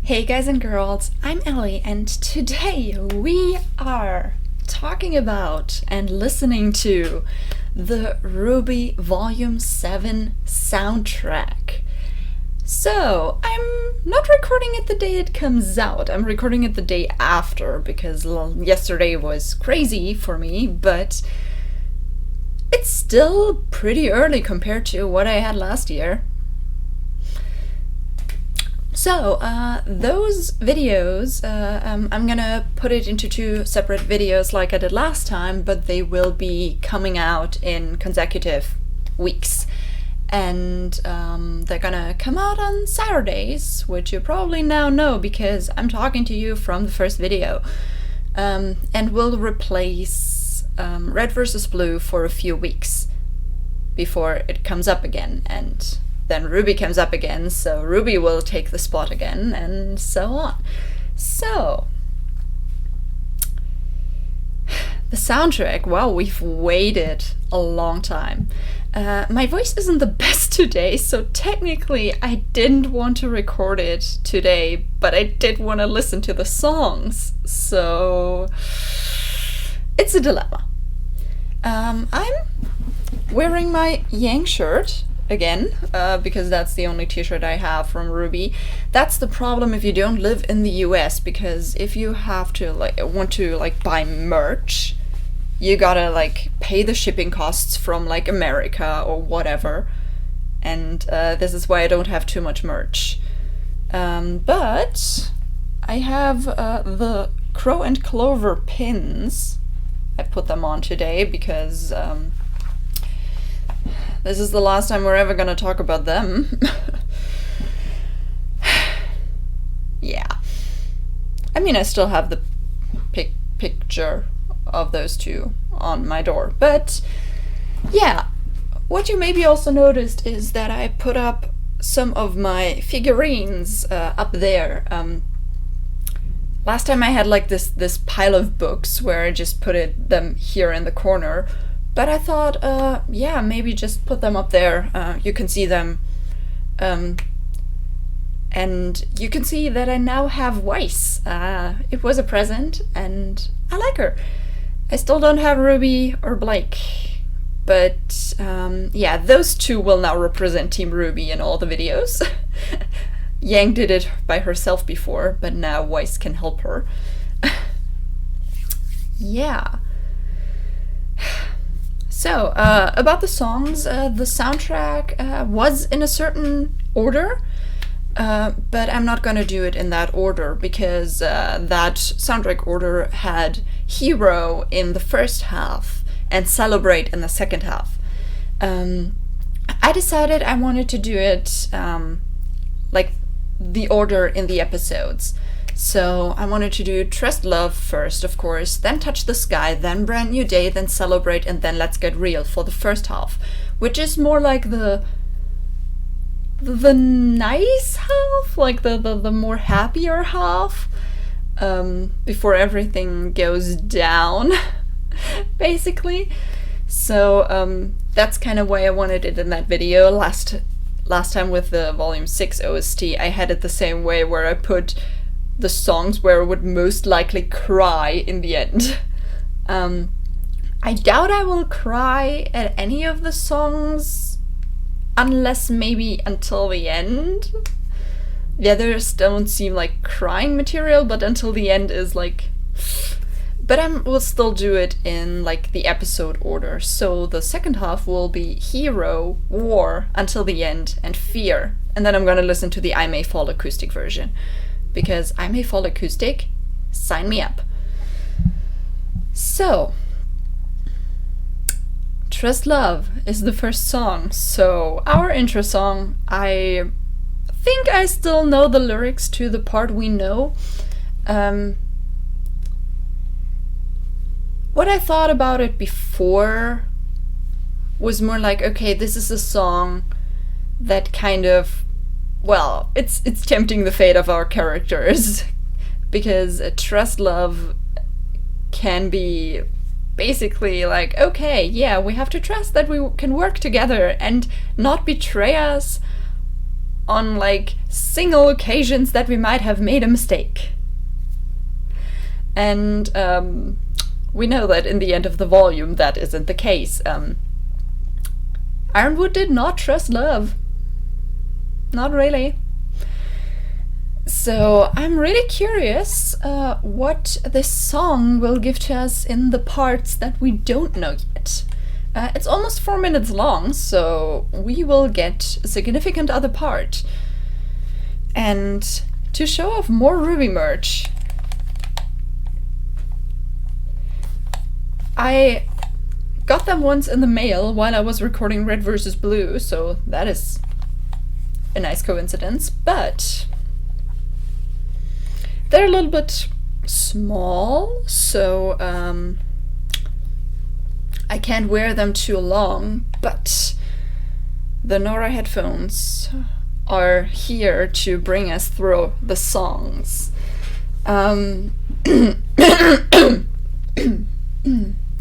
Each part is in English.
Hey guys and girls, I'm Allie, and today we are talking about and listening to the RWBY Volume 7 soundtrack. So, I'm not recording it the day it comes out, I'm recording it the day after because yesterday was crazy for me, but it's still pretty early compared to what I had last year. So, those videos, I'm gonna put it into two separate videos like I did last time, but they will be coming out in consecutive weeks. And they're gonna come out on Saturdays, which you probably now know because I'm talking to you from the first video. And will replace Red vs. Blue for a few weeks before it comes up again. And then RWBY comes up again, so RWBY will take the spot again, and so on. So, the soundtrack, wow, we've waited a long time. My voice isn't the best today, so technically I didn't want to record it today, but I did want to listen to the songs, so it's a dilemma. I'm wearing my Yang shirt again, because that's the only t-shirt I have from RWBY. That's the problem if you don't live in the US, because if you have to want to buy merch, you gotta pay the shipping costs from America or whatever, and this is why I don't have too much merch. But I have the Crow and Clover pins. I put them on today because this is the last time we're ever gonna talk about them. Yeah. I mean, I still have the picture of those two on my door. But, yeah. What you maybe also noticed is that I put up some of my figurines up there. Last time I had this pile of books where I just put them here in the corner. But I thought, yeah, maybe just put them up there. You can see them. And you can see that I now have Weiss. It was a present, and I like her. I still don't have Ruby or Blake. But, yeah, those two will now represent Team RWBY in all the videos. Yang did it by herself before, but now Weiss can help her. Yeah. So, about the songs, the soundtrack was in a certain order, but I'm not gonna do it in that order because that soundtrack order had Hero in the first half and Celebrate in the second half. I decided I wanted to do it like the order in the episodes. So I wanted to do Trust Love first, of course, then Touch the Sky, then Brand New Day, then Celebrate, and then Let's Get Real for the first half, which is more like the nice half, like the more happier half, before everything goes down, basically. So that's kind of why I wanted it in that video. Last time with the Volume 6 OST, I had it the same way, where I put the songs where I would most likely cry in the end. I doubt I will cry at any of the songs, unless maybe until the end. The others don't seem like crying material, but until the end is but I will still do it in the episode order. So the second half will be Hero, War, Until the End, and Fear. And then I'm gonna listen to the I May Fall acoustic version. Because I May Fall acoustic, sign me up. So, Trust Love is the first song. So, our intro song, I think I still know the lyrics to the part we know. What I thought about it before was more okay, this is a song that kind of, well, it's tempting the fate of our characters, because Trust Love can be basically okay, yeah, we have to trust that we can work together and not betray us on like single occasions that we might have made a mistake. And we know that in the end of the volume that isn't the case. Ironwood did not trust love. Not really. So I'm really curious what this song will give to us in the parts that we don't know yet. It's almost 4 minutes long, so we will get a significant other part. And to show off more RWBY merch, I got them once in the mail while I was recording Red vs. Blue, so that is a nice coincidence, but they're a little bit small, so I can't wear them too long, but the Nora headphones are here to bring us through the songs.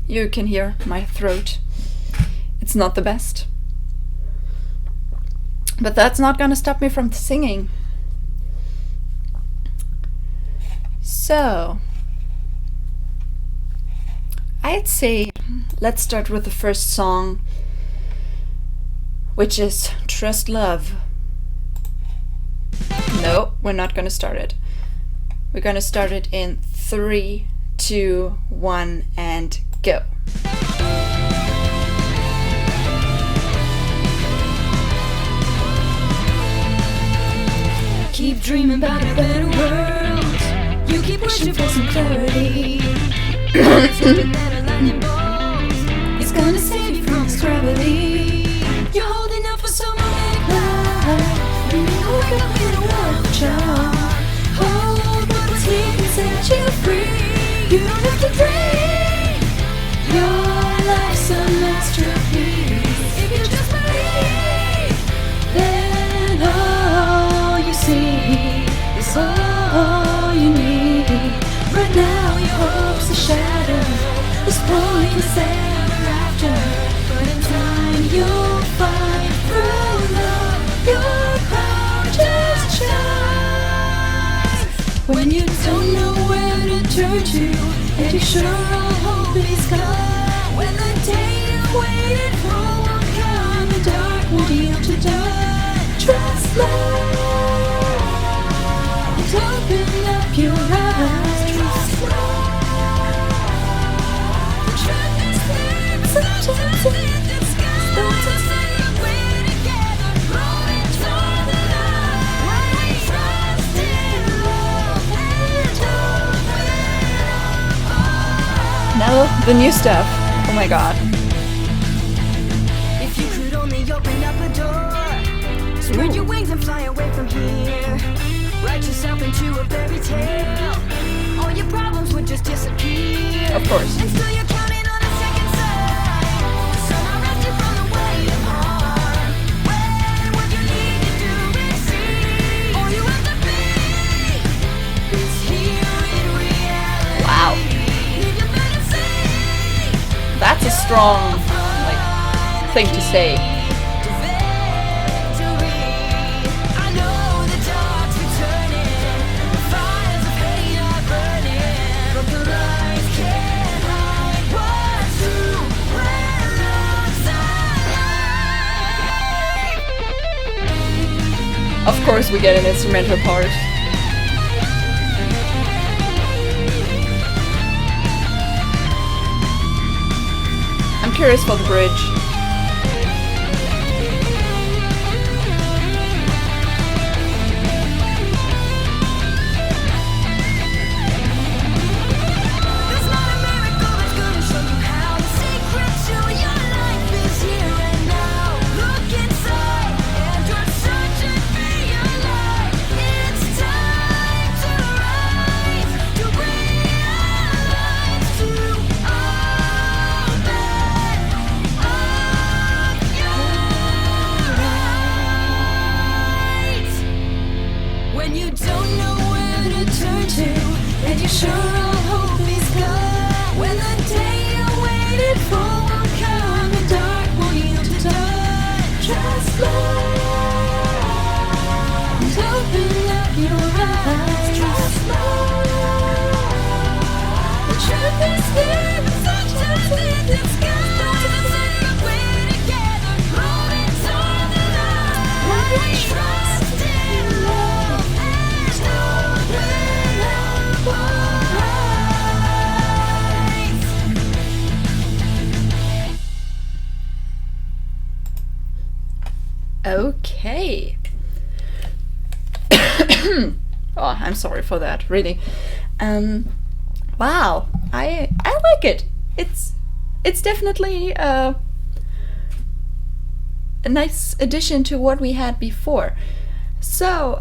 You can hear my throat. It's not the best. But that's not gonna stop me from singing. So, I'd say let's start with the first song, which is Trust Love. No, we're not gonna start it. We're gonna start it in 3, 2, 1, and go. Keep dreaming about a better world. You keep wishing for some clarity. It's hoping that a lightning bolt is gonna save you from this gravity. You're holding out for some romantic life. You wake up in a world of charm. Hold what was here can set you free. You don't have to dream. Your life's a masterpiece. If you just believe, then all you see is all you need. Right now your hopes are shattered. This point is ever after. But in time you'll find through love your power just shines. When you don't know where to turn to, and you're sure all hope is gone. When the day you waited for will come, the dark will yield to dawn. Trust love. Open up your eyes. Trust love. The truth is there, but sometimes in disguise. Don't say we're together, rolling toward the light. When we trust in love and open. Now the new stuff. Oh my god. If you could only open up a door, spread your wings and fly away from here. Write yourself into a fairy tale. All your problems would just disappear. Of course. And still you're counting on a second sight. Somehow rescue from the weight of harm. When what you need to do is see. All you have to be is here in reality. Wow. Leave your fantasy. That's a strong thing to say. Of course we get an instrumental part. I'm curious for the bridge. Sure, all hope is gone. When the day you waited for will come, the dark will yield to dawn. Trust love. Okay. Oh, I'm sorry for that, really. Wow, I like it. It's definitely a nice addition to what we had before. So,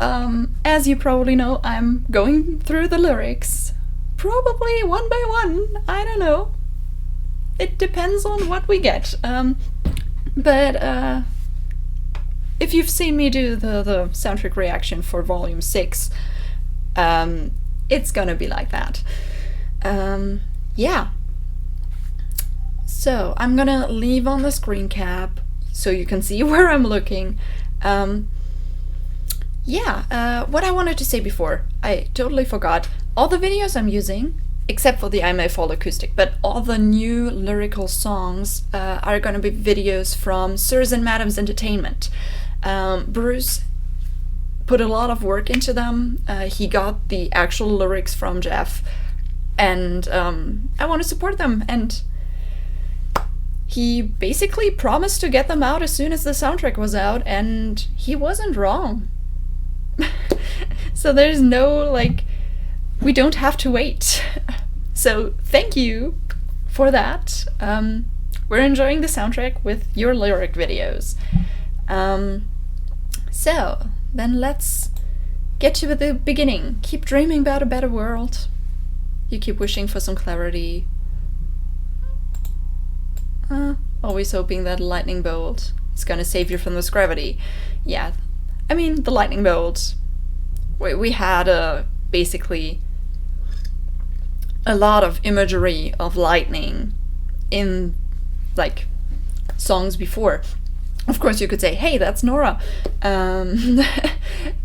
as you probably know, I'm going through the lyrics, probably one by one. I don't know. It depends on what we get. But if you've seen me do the soundtrack reaction for Volume 6, it's gonna be like that. Yeah. So I'm gonna leave on the screen cap so you can see where I'm looking. What I wanted to say before, I totally forgot. All the videos I'm using, except for the I May Fall acoustic, but all the new lyrical songs are gonna be videos from Sirs and Madams Entertainment. Bruce put a lot of work into them. He got the actual lyrics from Jeff, and I want to support them, and he basically promised to get them out as soon as the soundtrack was out, and he wasn't wrong. So there's no, we don't have to wait. So thank you for that. We're enjoying the soundtrack with your lyric videos. So then let's get to the beginning. Keep dreaming about a better world. You keep wishing for some clarity. Always hoping that a lightning bolt is gonna save you from this gravity. Yeah, I mean, the lightning bolt. We had basically a lot of imagery of lightning in songs before. Of course, you could say, "Hey, that's Nora,"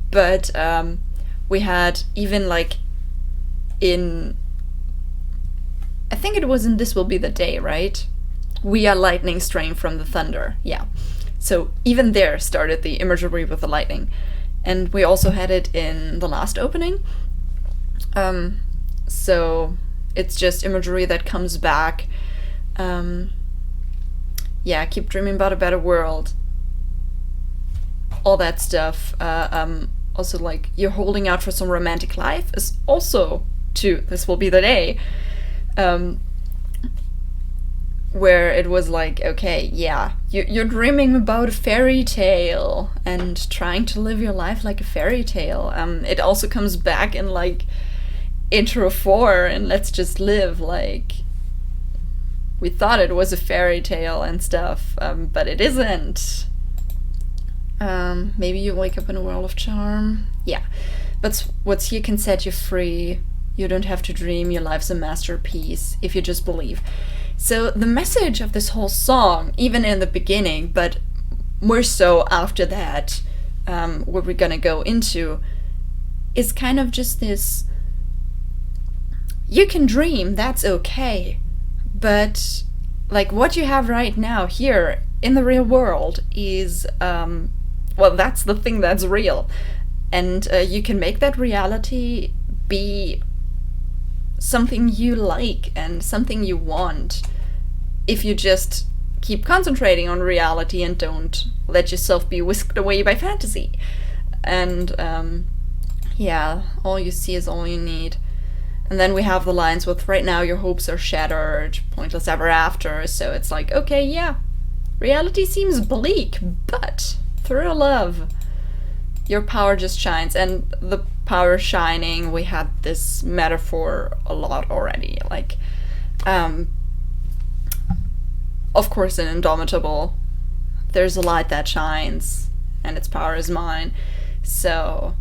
but we had even in, I think it was in "This Will Be the Day," right? "We are lightning strain from the thunder." Yeah. So even there started the imagery with the lightning. And we also had it in the last opening. So it's just imagery that comes back. Keep dreaming about a better world. All that stuff. Also, you're holding out for some romantic life is also to "This Will Be the Day." Where it was okay, yeah, you're dreaming about a fairy tale and trying to live your life like a fairy tale. It also comes back in intro 4 and Let's Just Live. We thought it was a fairy tale and stuff, but it isn't. Maybe you wake up in a world of charm. Yeah, but what's here can set you free. You don't have to dream, your life's a masterpiece if you just believe. So the message of this whole song, even in the beginning, but more so after that, what we're gonna go into, is kind of just this: you can dream, that's okay, but what you have right now here in the real world is, that's the thing that's real, and you can make that reality be something you like and something you want if you just keep concentrating on reality and don't let yourself be whisked away by fantasy. And all you see is all you need. And then we have the lines with "Right now your hopes are shattered, pointless ever after." So it's okay, yeah, reality seems bleak, but through love your power just shines. And the power shining, we had this metaphor a lot already. Of course, in Indomitable, there's a light that shines, and its power is mine. So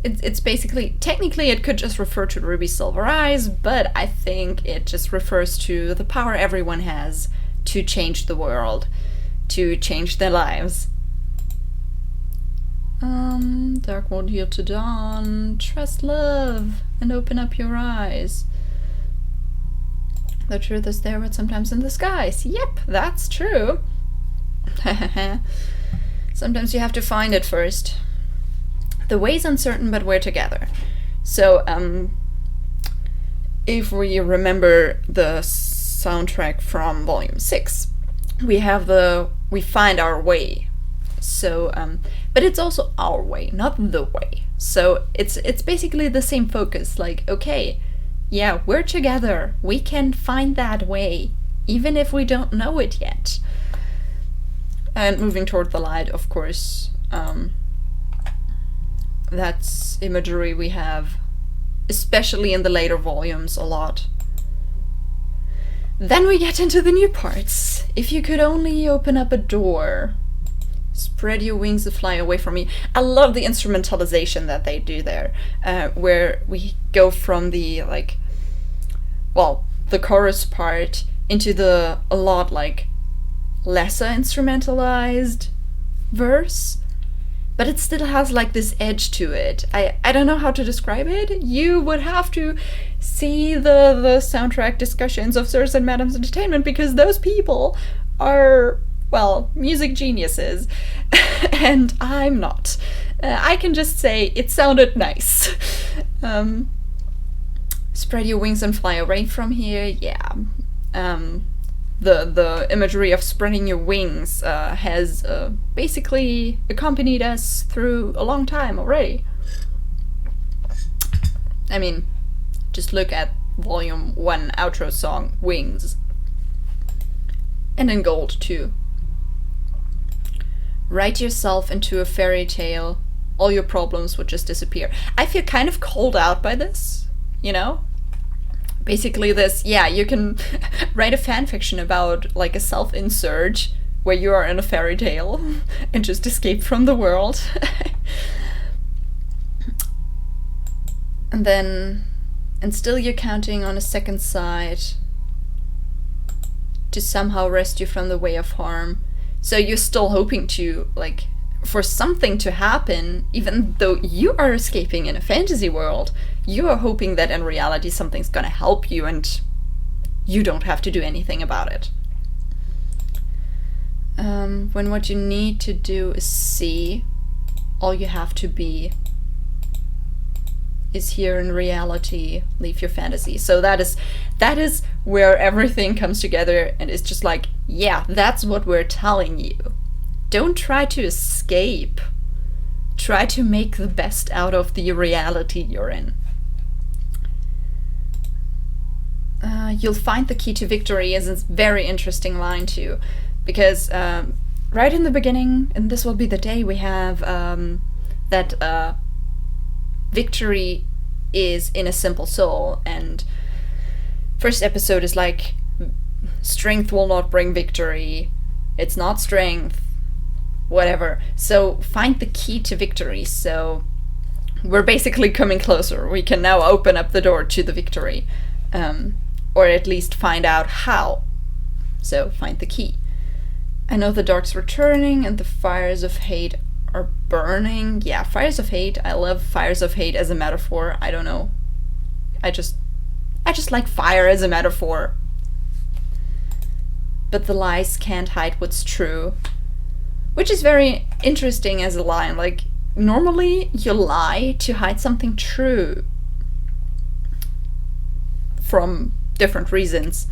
it's basically, technically it could just refer to Ruby's silver eyes, but I think it just refers to the power everyone has to change the world, to change their lives. Dark won't yield to dawn. Trust love and open up your eyes. The truth is there, but sometimes in disguise. Yep, that's true. Sometimes you have to find it first. The way's uncertain, but we're together. So, if we remember the soundtrack from Volume 6, we have the we find our way. So, but it's also our way, not the way. So it's basically the same focus. Like, okay, yeah, we're together. We can find that way, even if we don't know it yet. And moving toward the light, of course. That's imagery we have, especially in the later volumes, a lot. Then we get into the new parts. If you could only open up a door, spread your wings and fly away from me. I love the instrumentalization that they do there, where we go from the, like, well, the chorus part into the a lot, like, lesser instrumentalized verse, but it still has, like, this edge to it. I don't know how to describe it. You would have to see the soundtrack discussions of Sirs and Madams Entertainment, because those people are, well, music geniuses, and I'm not. I can just say it sounded nice. Spread your wings and fly away from here, yeah. The imagery of spreading your wings has basically accompanied us through a long time already. I mean, just look at Volume 1 outro song, Wings. And in gold, too. Write yourself into a fairy tale, all your problems would just disappear. I feel kind of called out by this, you know? Basically this, yeah, you can write a fanfiction about, like, a self-insert where you are in a fairy tale and just escape from the world. And still you're counting on a second sight to somehow rescue from the way of harm. So you're still hoping to, like, for something to happen, even though you are escaping in a fantasy world. You are hoping that in reality something's gonna help you and you don't have to do anything about it. When what you need to do is see, all you have to be is here in reality, leave your fantasy. So that is where everything comes together, and it's just like, yeah, that's what we're telling you. Don't try to escape. Try to make the best out of the reality you're in. You'll find the key to victory is a very interesting line too, because right in the beginning, and this will be the day, we have that victory is in a simple soul, and first episode is like, strength will not bring victory, it's not strength, whatever. So find the key to victory. So we're basically coming closer. We can now open up the door to the victory. Or at least find out how. So find the key. I know the dark's returning and the fires of hate are burning. Yeah, fires of hate. I love fires of hate as a metaphor. I don't know. I just like fire as a metaphor. But the lies can't hide what's true. Which is very interesting as a line. Like, normally you lie to hide something true. From different reasons.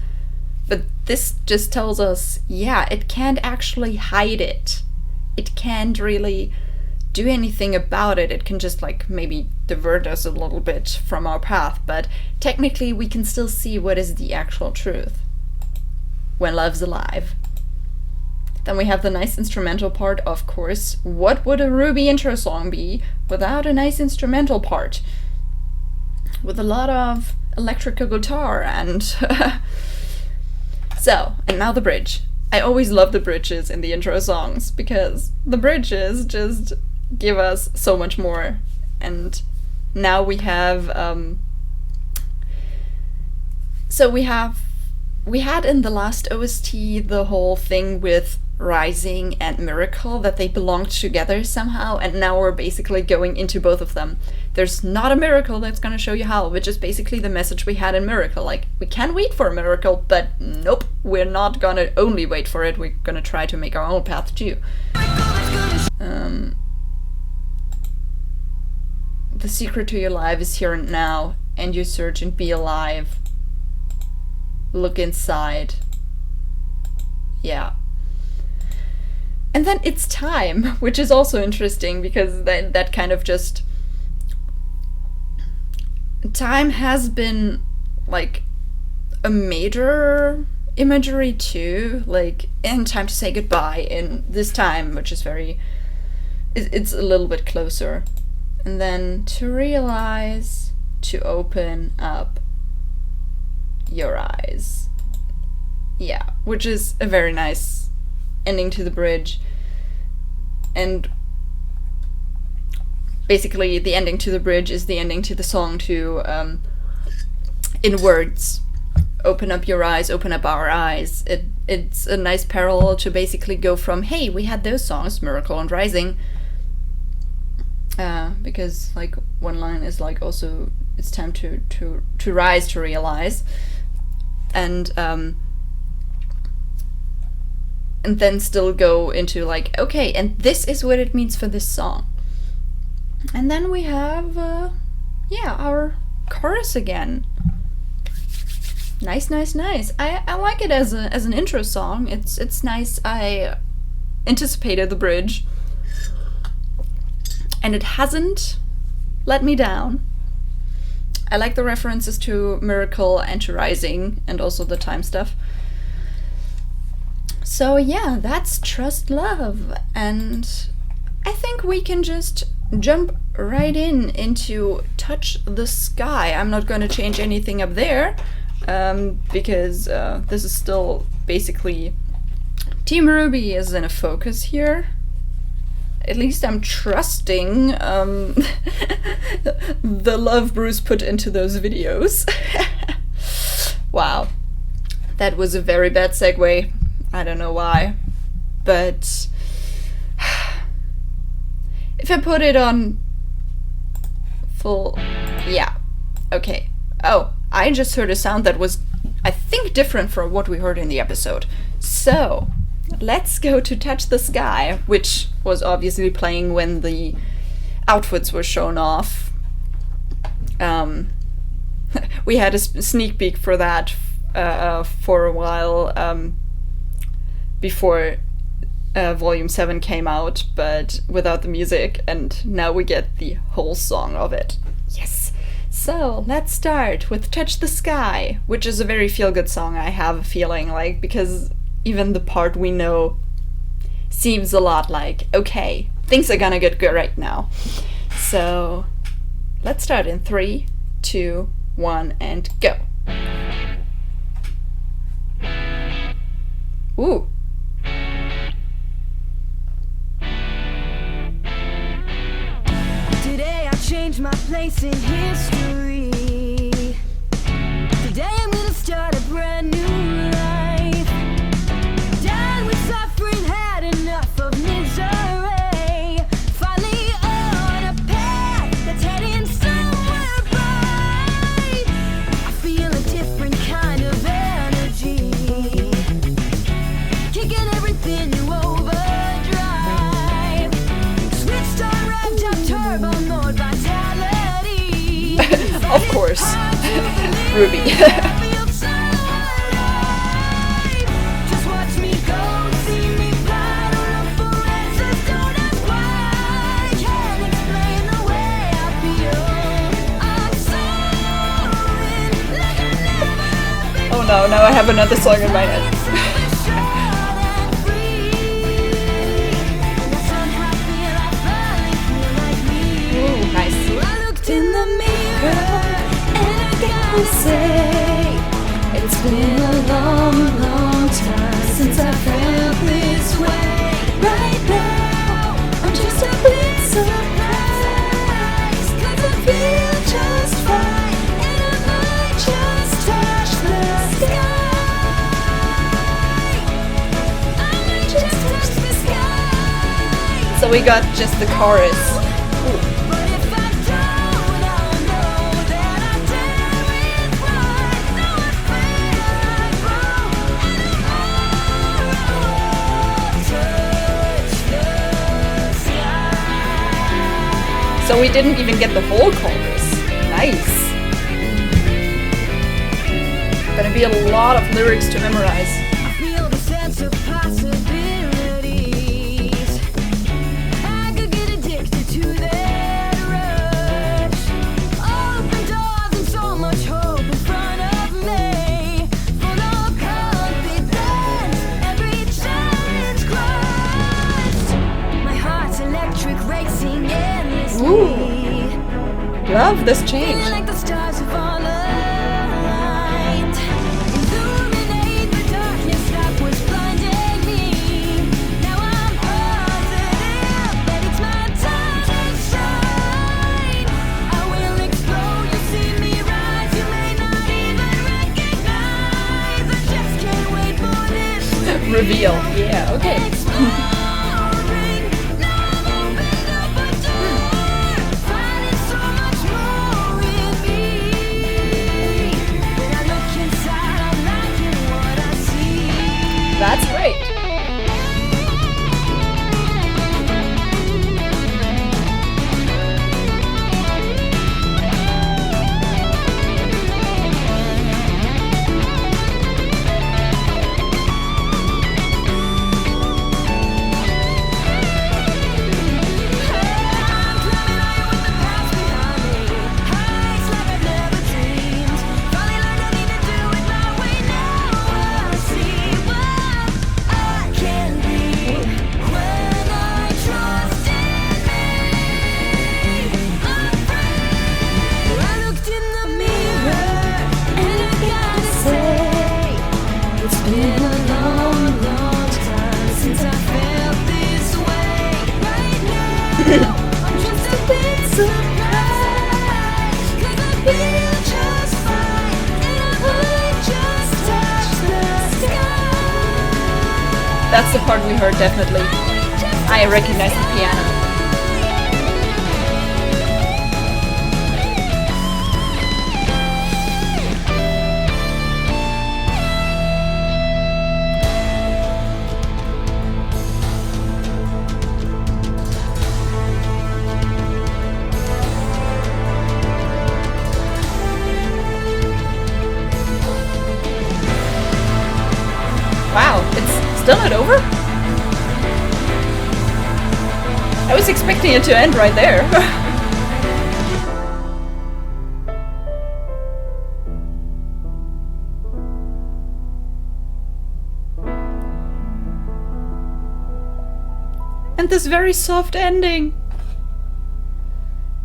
But this just tells us, yeah, it can't actually hide it. It can't really do anything about it. It can just, like, maybe divert us a little bit from our path, but technically we can still see what is the actual truth when love's alive. Then we have the nice instrumental part, of course. What would a RWBY intro song be without a nice instrumental part? With a lot of electrical guitar and so, and now the bridge. I always love the bridges in the intro songs because the bridges just give us so much more. And now we have so we had in the last OST the whole thing with Rising and Miracle, that they belonged together somehow, and now we're basically going into both of them. There's not a miracle that's gonna show you how, which is basically the message we had in Miracle. Like, we can wait for a miracle, but nope, we're not gonna only wait for it, we're gonna try to make our own path too. The secret to your life is here and now, and you search and be alive. Look inside. Yeah. And then it's time, which is also interesting because that kind of just... Time has been like a major imagery too, like in Time to Say Goodbye in this time, which is very... It's a little bit closer. And then to realize, to open up your eyes. Yeah, which is a very nice ending to the bridge. And basically the ending to the bridge is the ending to the song too, in words. Open up your eyes, open up our eyes. It's a nice parallel to basically go from, hey, we had those songs, Miracle and Rising, because like one line is like also it's time to rise, to realize, and then still go into like, okay, and this is what it means for this song. And then we have our chorus again. Nice. I like it as an intro song. It's nice. I anticipated the bridge, and it hasn't let me down. I like the references to Miracle and to Rising, and also the time stuff. So yeah, that's Trust Love, and I think we can just jump right into Touch the Sky. I'm not going to change anything up there, because this is still basically Team RWBY is in a focus here. At least I'm trusting the love Bruce put into those videos. Wow, that was a very bad segue. I don't know why, but if I put it on full, yeah, okay. Oh, I just heard a sound that was, I think, different from what we heard in the episode. So, let's go to Touch the Sky, which was obviously playing when the outfits were shown off. We had a sneak peek for that for a while before Volume 7 came out, but without the music, and now we get the whole song of it. Yes! So, let's start with Touch the Sky, which is a very feel-good song, I have a feeling, like, because even the part we know seems a lot like, okay, things are gonna get good right now. So, let's start in 3, 2, 1, and go. Ooh. Today I changed my place in history. Today I'm gonna start a brand new life. Done with suffering, had enough of misery. Finally on a path that's heading somewhere bright. I feel a different kind of energy, kicking everything to overdrive. Switched on, revved up, turbo mode vitality. Of course. RWBY. Just watch me go, see me fly. Don't look for answers, don't ask why. Can't explain the way I feel. I'm soaring like I never before. Oh no, now I have another song in my head. Ooh, nice. I looked in the mirror and I gotta say, it's been a long, long time since I felt this way. Right now, I'm just a bit surprised, 'cause I feel just fine, and I might just touch the sky. I might just touch the sky. So we got just the chorus. But if I don't, I'll know that I dare it right. Now I feel like wrong, and I touch the sky. So we didn't even get the whole chorus. Nice. Gonna be a lot of lyrics to memorize. I feel the sense of possibility. Love this change. Like the stars have all aligned. Illuminate the darkness that was blinding me. Now I'm positive that it's my time to shine. I will explode, you'll see me rise. You may not even recognize. I just can't wait for this Reveal. Yeah, okay. exploding. Now I've opened up a door, finding so much more in me. When I look inside, I'm liking what I see. That's great. That's the part we heard, definitely. I recognize the piano. Wow, it's still not over? I was expecting it to end right there. And this very soft ending.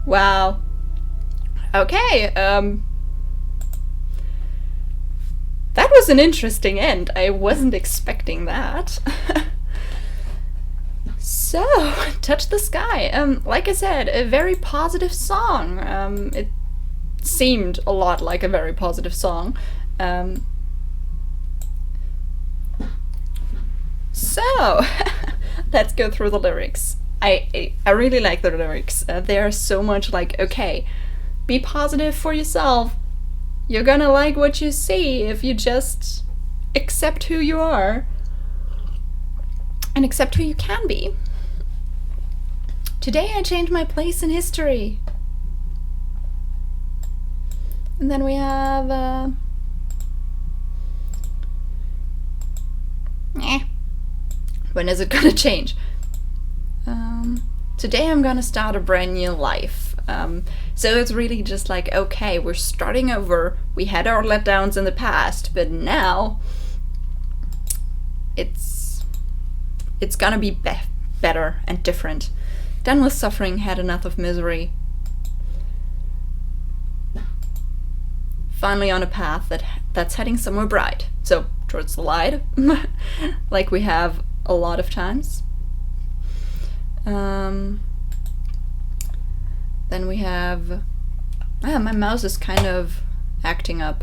Wow. Okay, that was an interesting end. I wasn't expecting that. So, Touch the Sky. Like I said, a very positive song. It seemed a lot like a very positive song. So, let's go through the lyrics. I really like the lyrics. They are so much like, okay, be positive for yourself. You're gonna like what you see if you just accept who you are and accept who you can be. Today I changed my place in history. And then we have when is it gonna change? Today I'm gonna start a brand new life. So it's really just like, okay, we're starting over. We had our letdowns in the past, but now it's gonna be better and different. Done with suffering, had enough of misery. Finally on a path that's heading somewhere bright. So towards the light, like we have a lot of times. Then we have... my mouse is kind of acting up.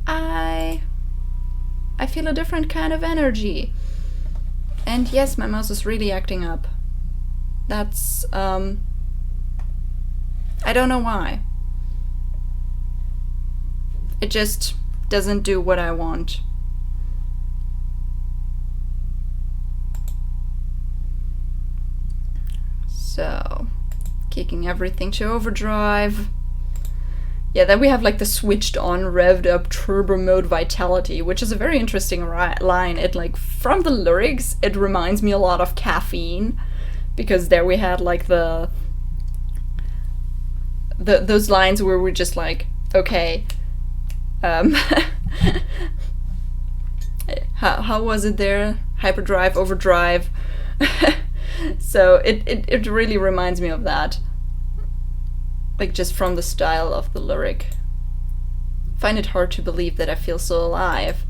I feel a different kind of energy. And yes, my mouse is really acting up. That's... I don't know why. It just doesn't do what I want. So, kicking everything to overdrive. Yeah, then we have like the switched on, revved up turbo mode vitality, which is a very interesting line. It like, from the lyrics, it reminds me a lot of Caffeine, because there we had like those lines where we're just like, okay, how was it there? Hyperdrive, overdrive. So it really reminds me of that. Like, just from the style of the lyric. Find it hard to believe that I feel so alive.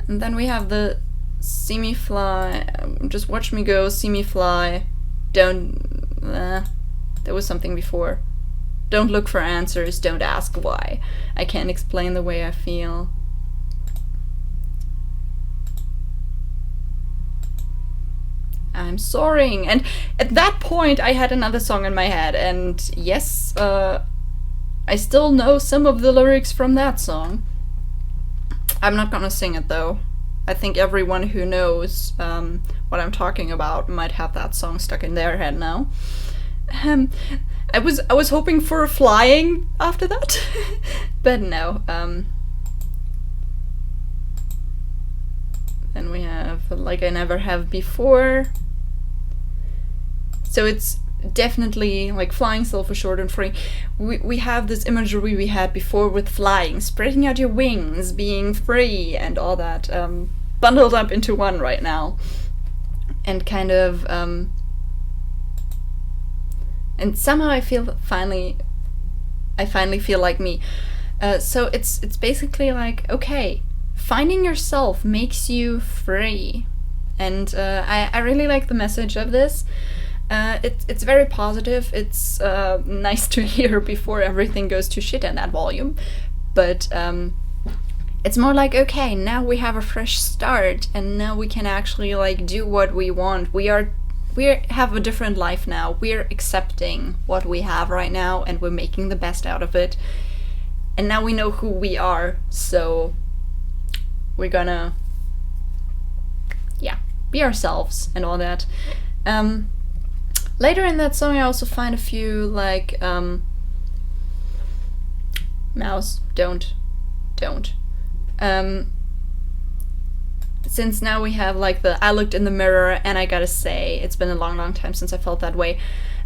And then we have the see me fly, just watch me go, see me fly. Don't, there was something before. Don't look for answers, don't ask why. I can't explain the way I feel. I'm soaring. And at that point I had another song in my head, and yes, I still know some of the lyrics from that song. I'm not gonna sing it though. I think everyone who knows what I'm talking about might have that song stuck in their head now. I was hoping for flying after that, but no. Then we have Like I Never Have Before. So it's definitely like flying, still for short and free. We have this imagery we had before with flying, spreading out your wings, being free, and all that bundled up into one right now, and kind of and somehow I finally feel like me. So it's basically like, okay, finding yourself makes you free, and I really like the message of this. It's very positive. It's nice to hear before everything goes to shit in that volume, but it's more like, okay, now we have a fresh start, and now we can actually like do what we want. We have a different life now. We're accepting what we have right now, and we're making the best out of it. And now we know who we are, so we're gonna, yeah, be ourselves and all that. Later in that song I also find a few like mouse, don't. Since now we have like the I looked in the mirror and I gotta say, it's been a long time since I felt that way.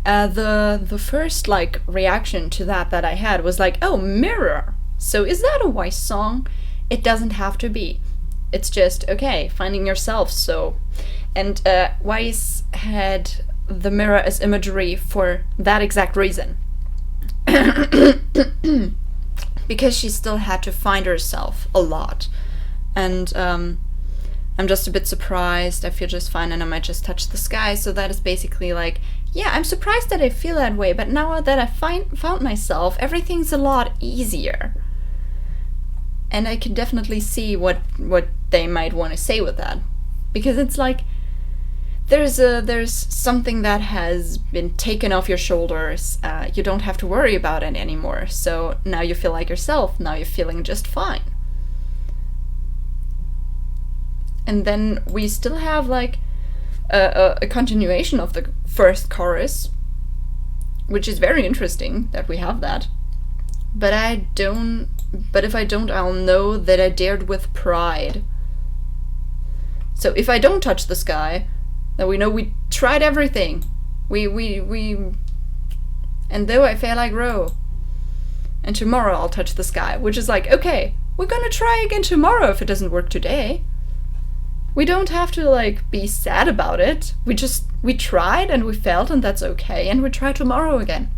The first like reaction to that I had was like, oh, mirror. So is that a Weiss song? It doesn't have to be. It's just, okay, finding yourself. So, and Weiss had the mirror as imagery for that exact reason. Because she still had to find herself a lot. And I'm just a bit surprised. I feel just fine and I might just touch the sky. So that is basically like, yeah, I'm surprised that I feel that way, but now that I found myself, everything's a lot easier. And I can definitely see what they might want to say with that. Because it's like, there's something that has been taken off your shoulders. You don't have to worry about it anymore. So now you feel like yourself. Now you're feeling just fine. And then we still have like a continuation of the first chorus, which is very interesting that we have that. But if I don't, I'll know that I dared with pride. So if I don't touch the sky, then we know we tried everything. And though I fail, I grow. And tomorrow I'll touch the sky, which is like, okay, we're gonna try again tomorrow if it doesn't work today. We don't have to like be sad about it. We tried and we failed, and that's okay, and we try tomorrow again.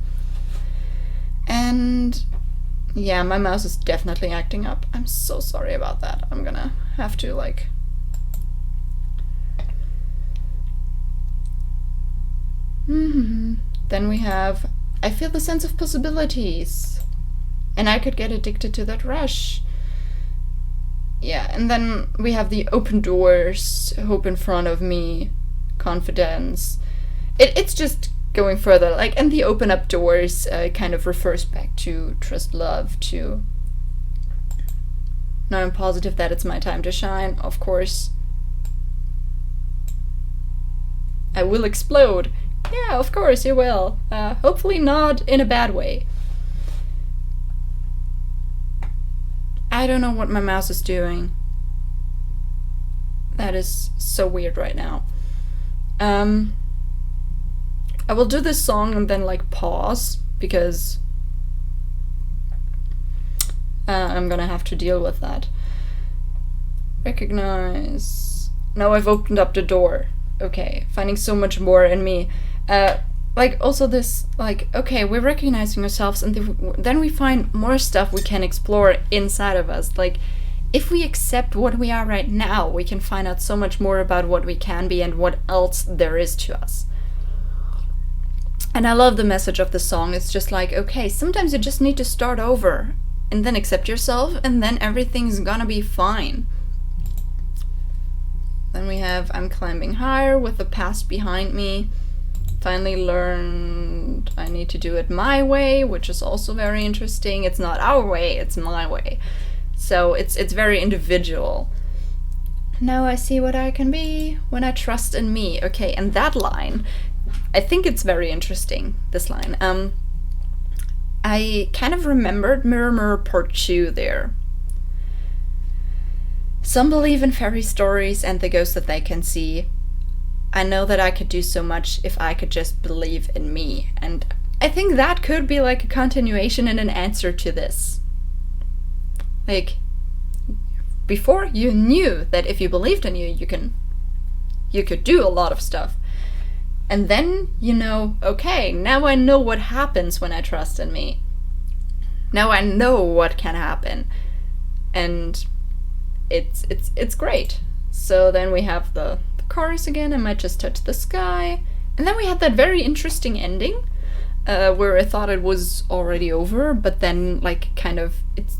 And yeah, my mouse is definitely acting up. I'm so sorry about that. I'm gonna have to like Then we have I feel the sense of possibilities, and I could get addicted to that rush. Yeah, and then we have the open doors, hope in front of me, confidence. It's just going further, like, and the open up doors kind of refers back to trust, love, to now I'm positive that it's my time to shine, of course. I will explode. Yeah, of course you will. Hopefully not in a bad way. I don't know what my mouse is doing. That is so weird right now. I will do this song and then like pause, because I'm gonna have to deal with that. Recognize. Now I've opened up the door. okay, finding so much more in me. Like, also this, like, okay, we're recognizing ourselves, and then we find more stuff we can explore inside of us. Like, if we accept what we are right now, we can find out so much more about what we can be and what else there is to us. And I love the message of the song. It's just like, okay, sometimes you just need to start over and then accept yourself, and then everything's gonna be fine. Then we have I'm climbing higher with the past behind me. Finally learned I need to do it my way, which is also very interesting. It's not our way, it's my way. So it's very individual. Now I see what I can be when I trust in me. Okay, and that line, I think it's very interesting, this line. I kind of remembered Mirror Mirror Part 2 there. Some believe in fairy stories and the ghosts that they can see. I know that I could do so much if I could just believe in me. And I think that could be like a continuation and an answer to this. Like, before you knew that if you believed in you could do a lot of stuff. And then you know, okay, now I know what happens when I trust in me. Now I know what can happen. And it's great. So then we have the chorus again, I might just touch the sky. And then we had that very interesting ending, where I thought it was already over, but then like kind of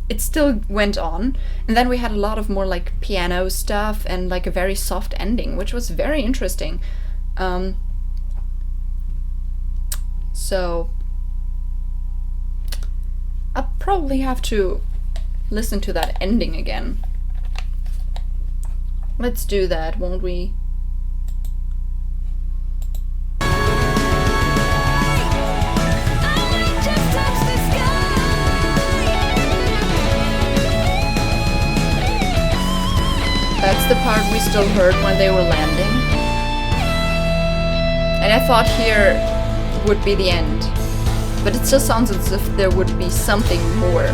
it still went on. And then we had a lot of more like piano stuff and like a very soft ending, which was very interesting. So I'll probably have to listen to that ending again. Let's do that, won't we? That's the part we still heard when they were landing. And I thought here would be the end. But it still sounds as if there would be something more.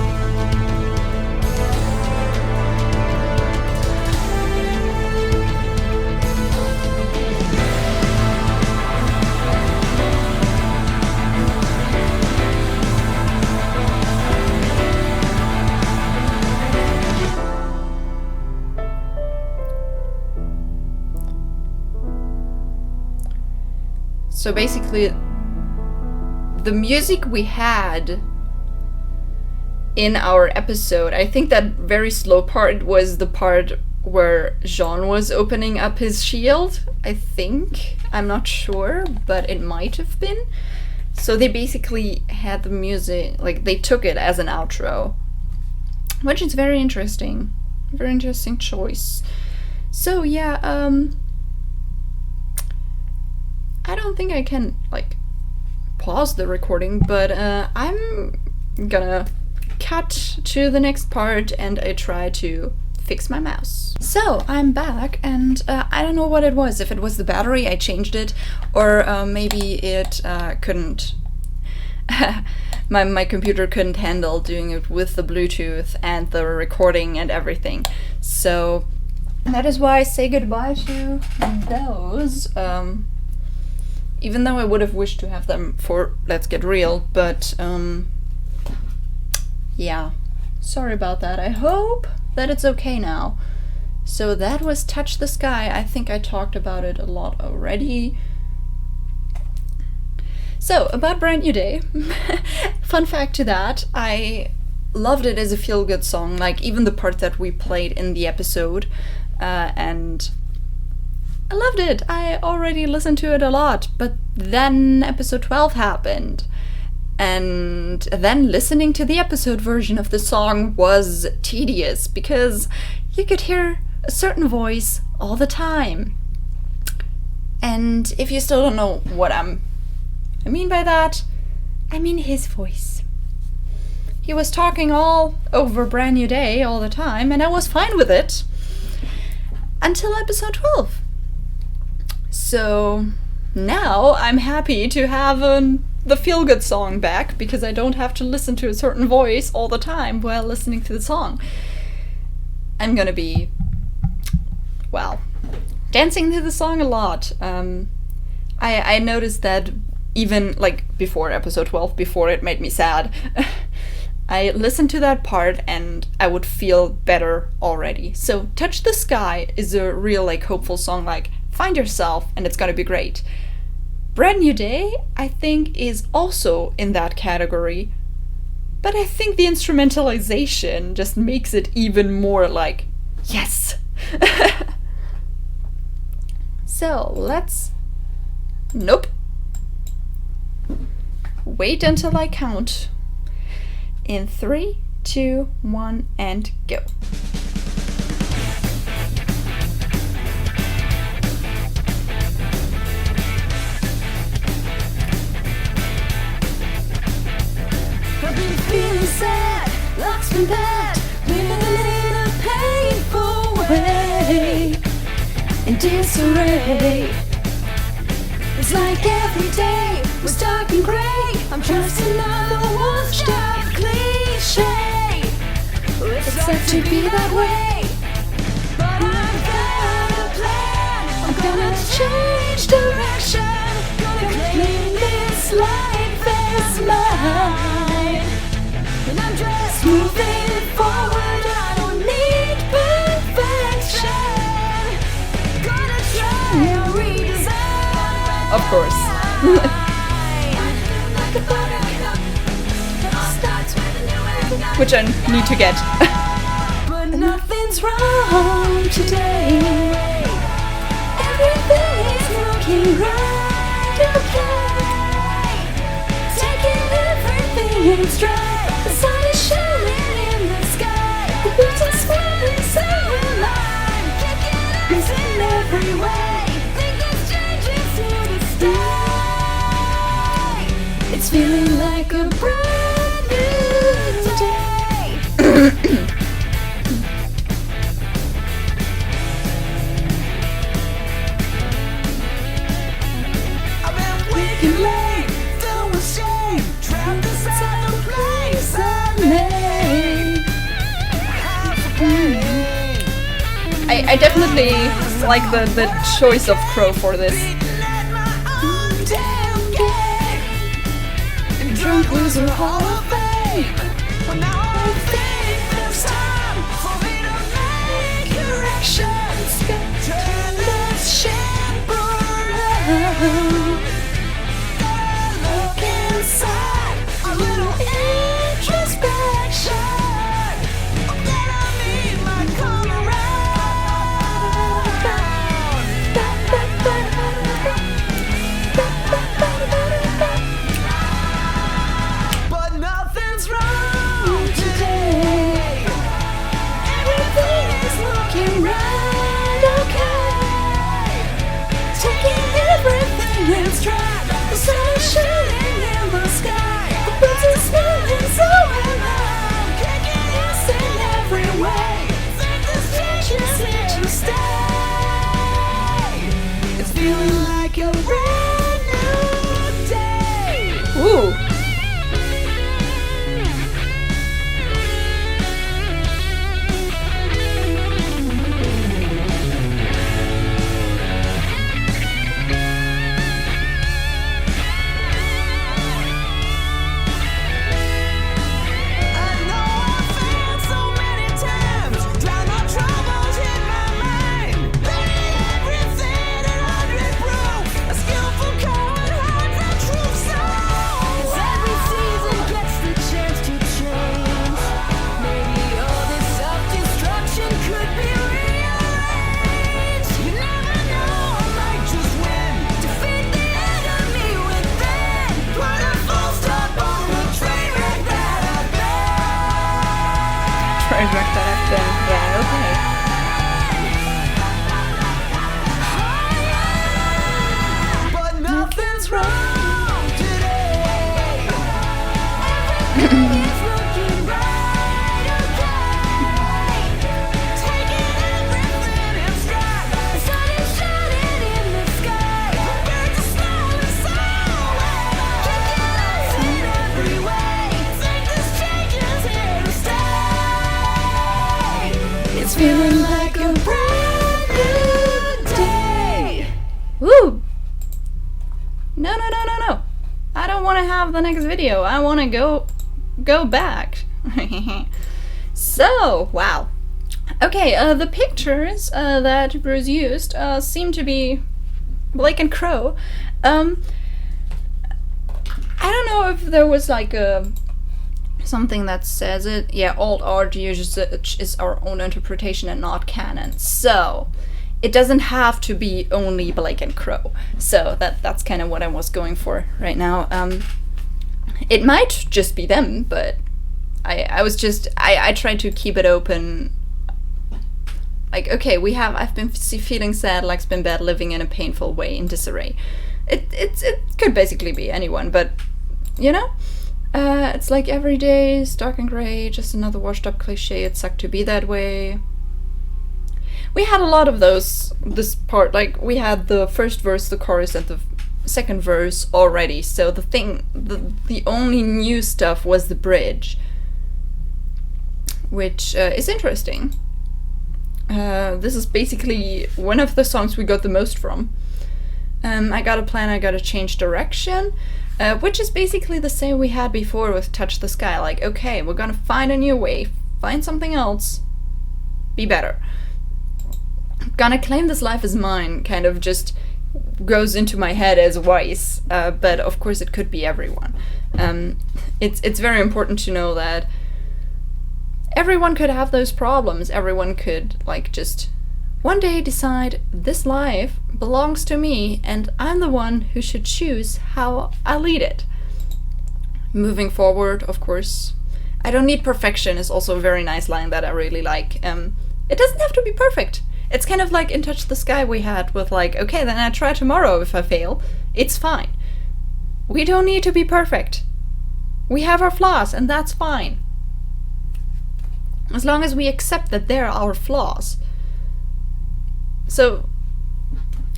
So basically, the music we had in our episode, I think that very slow part was the part where Jean was opening up his shield, I think. I'm not sure, but it might have been. So they basically had the music, like they took it as an outro, which is very interesting. Very interesting choice. So yeah, I don't think I can like pause the recording, but I'm gonna cut to the next part and I try to fix my mouse. So I'm back, and I don't know what it was. If it was the battery, I changed it, or maybe it couldn't. my computer couldn't handle doing it with the Bluetooth and the recording and everything. So that is why I say goodbye to those. Even though I would have wished to have them for Let's Get Real, but yeah, sorry about that. I hope that it's okay now. So that was Touch the Sky. I think I talked about it a lot already. So, about Brand New Day. Fun fact to that, I loved it as a feel-good song, like even the part that we played in the episode, and I loved it. I already listened to it a lot, but then episode 12 happened. And then listening to the episode version of the song was tedious because you could hear a certain voice all the time. And if you still don't know what I mean by that, I mean his voice. He was talking all over Brand New Day all the time, and I was fine with it until episode 12. So now I'm happy to have the feel-good song back, because I don't have to listen to a certain voice all the time while listening to the song. I'm gonna be, well, dancing to the song a lot. I noticed that even like before episode 12, before it made me sad, I listened to that part and I would feel better already. So Touch the Sky is a real like hopeful song, like find yourself and it's gonna be great. Brand New Day, I think, is also in that category, but I think the instrumentalization just makes it even more like, yes! So let's... Nope. Wait until I count. In 3, 2, 1, and go. I've been feeling sad, life's been bad, living in a painful way, in disarray. It's like every day was dark and grey. I'm just another washed-up cliche. It's sad to be that way, but I've got a plan. I'm gonna change direction, gonna claim this life as mine. And I'm just moving forward, I don't need perfection. Gonna try and redesign. Of course. Which I need to get. But nothing's wrong today. Everything is looking right, okay. Taking everything in stride. The sun is shining in the sky. The birds are smiling, so am I. It's in every way. Think it's changing through the sky. It's feeling like a brand new day. I've been waking late, filled with shame, trapped inside the place I made. I definitely like the choice of Crow for this. Drunk loser Hall of Fame. But now I think there's time for me to make corrections. Turn this ship around. Look inside, a little introspection. Then I need my come but nothing's wrong today. Everything is looking right, okay. Taking everything in stride. The sun is shining in the sky. The birds are smiling, so am I. Kicking us in every way. Think this change is here to stay. It's feeling like a brand new day. Ooh. I know I've failed so many times, drown my troubles in my mind. Everything at 100 proof, a skillful coward hides the truth. So the next video. I want to go back. So, wow. Okay, the pictures that Bruce used seem to be Blake and Crow. I don't know if there was like something that says it. Yeah, alt art usage is our own interpretation and not canon. So, it doesn't have to be only Blake and Crow. So that's kind of what I was going for right now. It might just be them, but I tried to keep it open. Like, okay, I've been feeling sad, life's been bad, living in a painful way, in disarray. It could basically be anyone, but, you know? It's like every day is dark and grey, just another washed up cliche, it sucked to be that way. We had a lot of those, this part, like, we had the first verse, the chorus, and the second verse already, so the only new stuff was the bridge, which is interesting. This is basically one of the songs we got the most from. I got a plan, I gotta change direction, which is basically the same we had before with Touch the Sky. Like, okay, we're gonna find a new way, find something else, be better. Gonna claim this life as mine kind of just goes into my head as Weiss, but of course it could be everyone. It's very important to know that everyone could have those problems. Everyone could, like, just one day decide this life belongs to me and I'm the one who should choose how I lead it. Moving forward, of course, I don't need perfection is also a very nice line that I really like. It doesn't have to be perfect. It's kind of like in Touch the Sky we had with, like, okay, then I try tomorrow. If I fail, it's fine. We don't need to be perfect. We have our flaws and that's fine. As long as we accept that they're our flaws. So,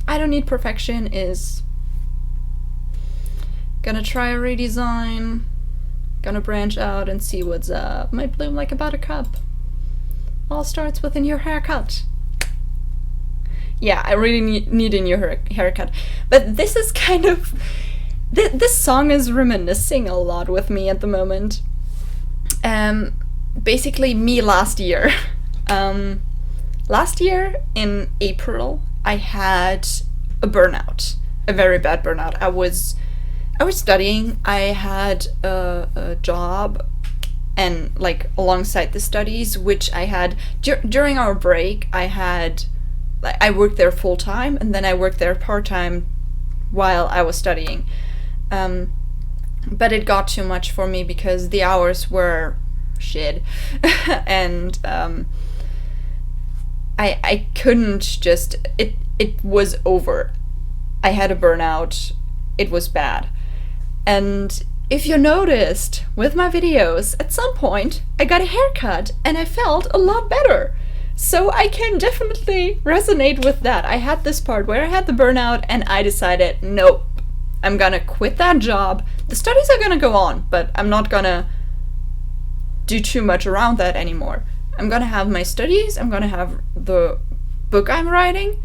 I don't need perfection is gonna try a redesign, gonna branch out and see what's up. Might bloom like a buttercup. All starts with a new haircut. Yeah, I really need a new haircut. But this is kind of... this song is reminiscing a lot with me at the moment. Basically me last year. Last year in April I had a burnout, a very bad burnout. I was studying, I had a job and, like, alongside the studies, which I had during our break, I worked there full time and then I worked there part time while I was studying. But it got too much for me because the hours were shit and I couldn't just, it was over. I had a burnout, it was bad. And if you noticed with my videos, at some point I got a haircut and I felt a lot better. So I can definitely resonate with that. I had this part where I had the burnout and I decided, nope, I'm gonna quit that job. The studies are gonna go on, but I'm not gonna do too much around that anymore. I'm gonna have my studies, I'm gonna have the book I'm writing,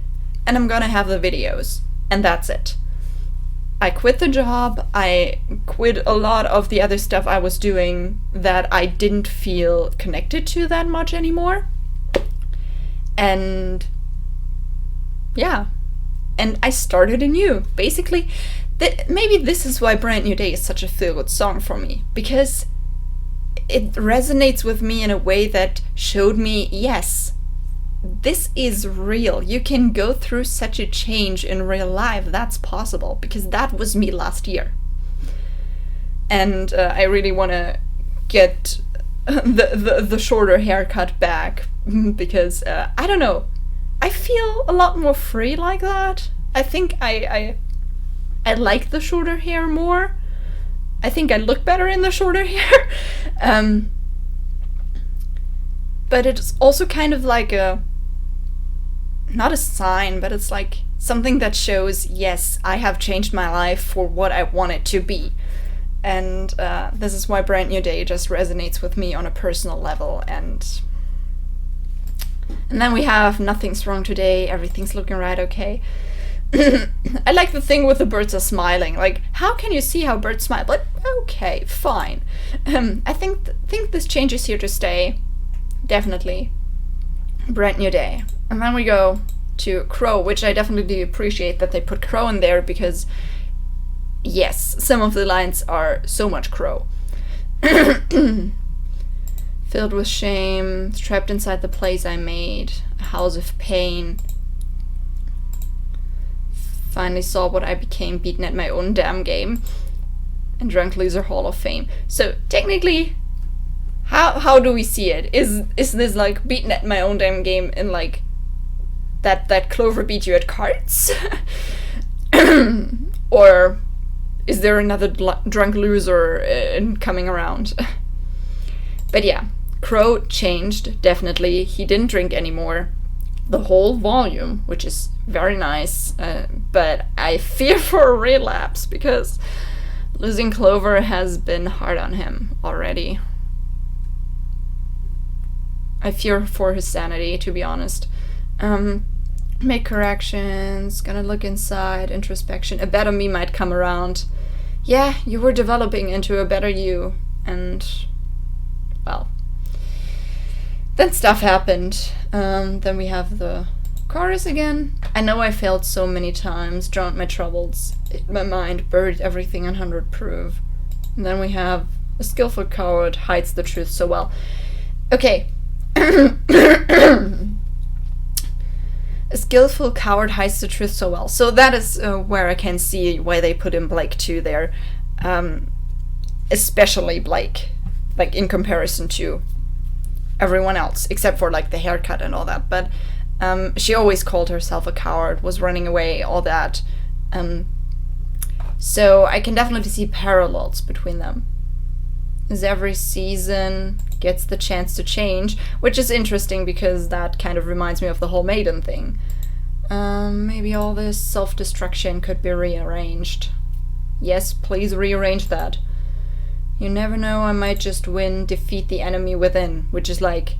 and I'm gonna have the videos. And that's it. I quit the job, I quit a lot of the other stuff I was doing that I didn't feel connected to that much anymore. And yeah, and I started anew. Basically, maybe this is why Brand New Day is such a feel-good song for me, because it resonates with me in a way that showed me, yes, this is real. You can go through such a change in real life. That's possible, because that was me last year. And I really want to get the shorter haircut back, because I don't know, I feel a lot more free like that. I think I like the shorter hair more. I think I look better in the shorter hair. But it's also kind of like not a sign, but it's like something that shows, yes, I have changed my life for what I want it to be. And this is why Brand New Day just resonates with me on a personal level. And then we have Nothing's Wrong Today, Everything's Looking Right Okay. I like the thing with the birds are smiling. Like, how can you see how birds smile? But okay, fine. I think this change is here to stay. Definitely. Brand new day. And then we go to Crow, which I definitely appreciate that they put Crow in there, because yes, some of the lines are so much Crow. Filled with shame, trapped inside the place I made, a house of pain. Finally saw what I became, beaten at my own damn game, and drunk loser Hall of Fame. So technically, how do we see it? Is this like beaten at my own damn game in like that Clover beat you at cards? Or is there another drunk loser coming around? But yeah, Crow changed, definitely. He didn't drink anymore. The whole volume, which is very nice, but I fear for a relapse, because losing Clover has been hard on him already. I fear for his sanity, to be honest. Make corrections, gonna look inside, introspection. A better me might come around. Yeah, you were developing into a better you, and well, then stuff happened. Then we have the chorus again. I know I failed so many times, drowned my troubles, my mind buried everything on 100 proof. And then we have a skillful coward hides the truth so well. Okay. A skillful coward hides the truth so well. So that is where I can see why they put in Blake 2 there. Especially Blake, like in comparison to everyone else, except for like the haircut and all that. But she always called herself a coward, was running away, all that. So I can definitely see parallels between them, as every season gets the chance to change, which is interesting because that kind of reminds me of the whole Maiden thing. Maybe all this self-destruction could be rearranged. Yes, please rearrange that. You never know, I might just win, defeat the enemy within, which is like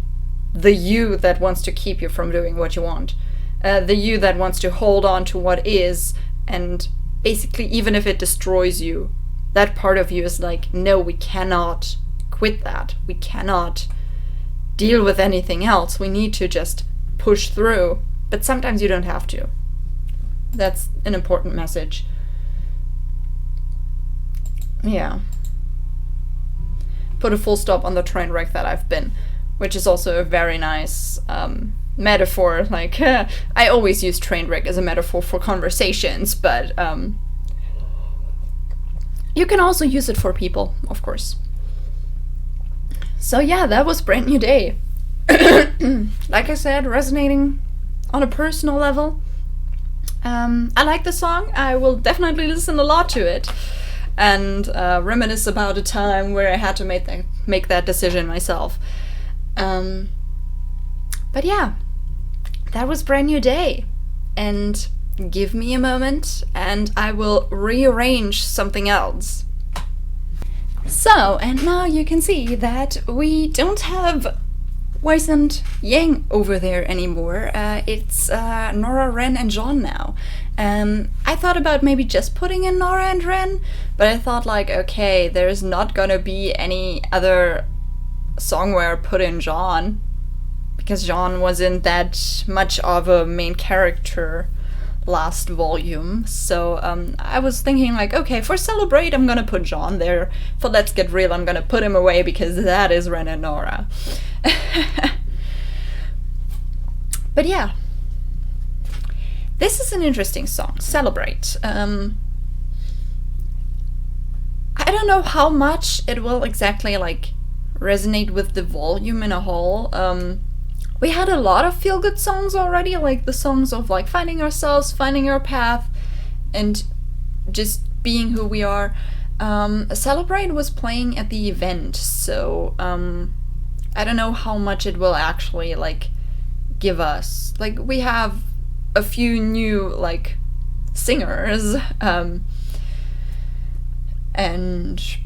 the you that wants to keep you from doing what you want. The you that wants to hold on to what is, and basically even if it destroys you, that part of you is like, no, we cannot quit that. We cannot deal with anything else. We need to just push through. But sometimes you don't have to. That's an important message. Yeah. Put a full stop on the train wreck that I've been, which is also a very nice metaphor. Like, I always use train wreck as a metaphor for conversations, but you can also use it for people, of course. So yeah, that was Brand New Day. Like I said, resonating on a personal level. I like the song. I will definitely listen a lot to it, and reminisce about a time where I had to make that decision myself. But yeah, that was Brand New Day. And give me a moment and I will rearrange something else. So, and now you can see that we don't have Weiss and Yang over there anymore. It's Nora, Ren, and John now. I thought about maybe just putting in Nora and Ren, but I thought like, okay, there's not gonna be any other song where I put in John, because John wasn't that much of a main character last volume. So I was thinking like, okay, for Celebrate I'm gonna put John there. For Let's Get Real I'm gonna put him away because that is Ren and Nora. But yeah, this is an interesting song, Celebrate. I don't know how much it will exactly like resonate with the volume in a whole. We had a lot of feel-good songs already, like the songs of like finding ourselves, finding our path, and just being who we are. Celebrate was playing at the event, so I don't know how much it will actually like give us. Like we have a few new like singers, and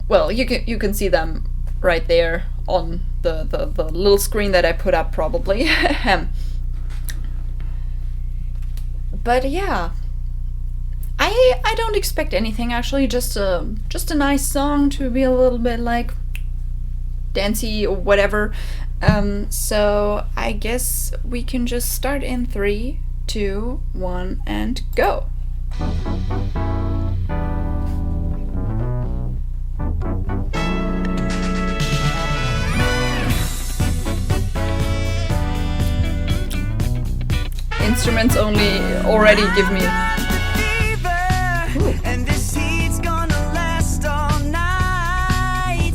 well, you can see them right there on the little screen that I put up probably. But yeah, I don't expect anything actually. Just a nice song to be a little bit like dancey or whatever. So I guess we can just start in 3, 2, 1, and go. Instruments only already give me. Ooh. And this heat's gonna last all night.